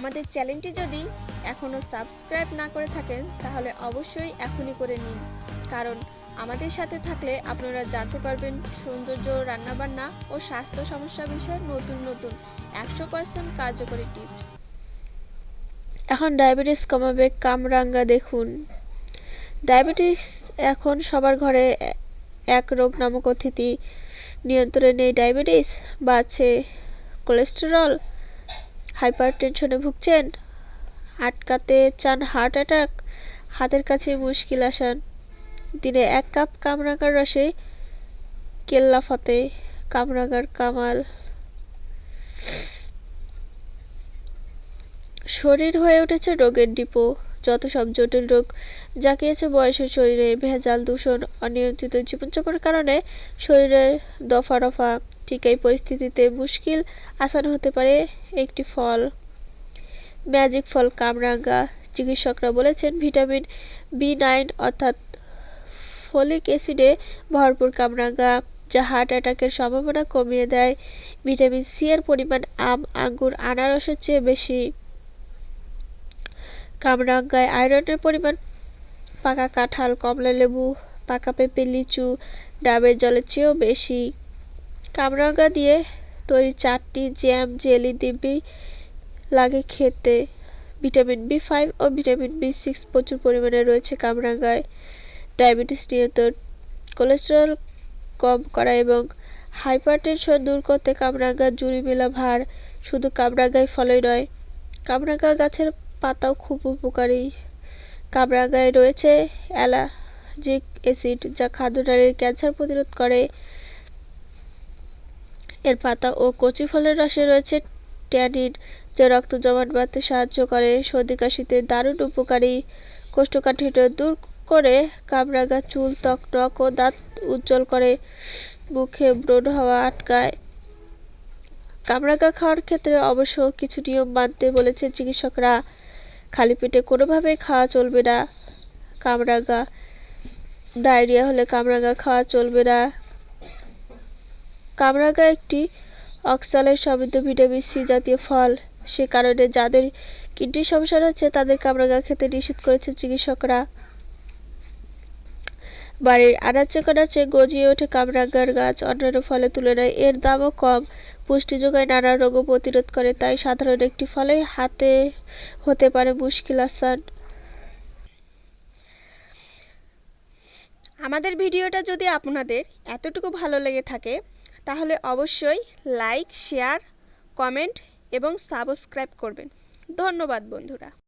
আমাদের চ্যানেলটি যদি এখনও সাবস্ক্রাইব না করে থাকেন তাহলে অবশ্যই এখনই করে নিন, কারণ আমাদের সাথে থাকলে আপনারা জানতে পারবেন সৌন্দর্য, রান্নাবান্না ও স্বাস্থ্য সমস্যা বিষয়ে নতুন নতুন 100% কার্যকরী টিপস। এখন ডায়াবেটিস কমাবে কামরাঙ্গা। দেখুন, ডায়াবেটিস এখন সবার ঘরে এক রোগ নামক অতিথি। নিয়ন্ত্রণে নেই ডায়াবেটিস, বাড়ছে কোলেস্টেরল, হাইপারটেনশনে ভুগছেন, আটকাতে চান হার্ট অ্যাটাক, হাতের কাছে মুশকিল আসান। দিনে 1 কাপ কামরাঙ্গার রসে কেল্লা ফতে, কামরাঙ্গার কামাল। শরীর হয়ে উঠেছে রোগের ডিপো। যত সব জটিল রোগ জাঁকিয়েছে বয়সের শরীরে। ভেজাল, দূষণ, অনিয়ন্ত্রিত জীবনযাপনের কারণে শরীরের দফা রফা। ঠিক এই পরিস্থিতিতে মুশকিল আসান হতে পারে একটি ফল, ম্যাজিক ফল কামরাঙ্গা। চিকিৎসকরা বলেছেন ভিটামিন B9 অর্থাৎ ফলিক অ্যাসিডে ভরপুর কামরাঙ্গা, যা হার্ট অ্যাটাকের সম্ভাবনা কমিয়ে দেয়। ভিটামিন C এর পরিমাণ আম, আঙ্গুর, আনারসের চেয়ে বেশি। কামরাঙ্গায় আয়রনের পরিমাণ পাকা কাঁঠাল, কমলা লেবু, পাকা পেঁপে, লিচু, ডাবের জলের চেয়েও বেশি। কামরাঙ্গা দিয়ে তৈরি চাটনি, জ্যাম, জেলি, দিব্যি লাগে খেতে। ভিটামিন B5 ও ভিটামিন B6 প্রচুর পরিমাণে রয়েছে কামরাঙ্গায়। ডায়াবেটিস নিয়ন্ত্রণ, কোলেস্টেরল কম করা এবং হাইপারটেনশন দূর করতে কামরাঙ্গার জুড়ি মেলা ভার। শুধু কামরাঙ্গায় ফলই নয়, কামরাঙ্গা গাছের পাতাও খুব উপকারী। কামরাঙ্গায় রয়েছে অ্যালাজিক অ্যাসিড, যা খাদ্যনালীর ক্যান্সার প্রতিরোধ করে। এর পাতা ও কচি ফলের রসে রয়েছে ট্যানিন, যা রক্ত জমাট বাঁধতে সাহায্য করে। সর্দি কাশিতে দারুণ উপকারী। কোষ্ঠকাঠিন্য দূর করে কামরাঙ্গা চুল, ত্বক, নখ ও দাঁত উজ্জ্বল করে। মুখে ব্রণ হওয়া আটকায়। কামরাঙ্গা খাওয়ার ক্ষেত্রে অবশ্য কিছু নিয়ম মানতে বলেছেন চিকিৎসকরা। খালি পেটে কোনোভাবেই খাওয়া চলবে না কামরাঙ্গা। ডায়রিয়া হলে কামরাঙ্গা খাওয়া চলবে না। কামরাঙ্গা একটি অক্সালেট সমৃদ্ধ ভিটামিন C জাতীয় ফল। সে কারণে যাদের কিডনির সমস্যা রয়েছে তাদের কামরাঙ্গা খেতে নিষেধ করেছেন চিকিৎসকরা। বাড়ির আনাচে কানাচে গজিয়ে ওঠে কামরাঙ্গার গাছ। অন্যান্য ফলের তুলনায় এর দামও কম। পুষ্টি যোগায়, নানা রোগও প্রতিরোধ করে। তাই সাধারণ একটি ফলেই হাতে হতে পারে মুশকিল আসান। আমাদের ভিডিওটা যদি আপনাদের এতটুকু ভালো লেগে থাকে তাহলে অবশ্যই লাইক, শেয়ার, কমেন্ট এবং সাবস্ক্রাইব করবেন। ধন্যবাদ বন্ধুরা।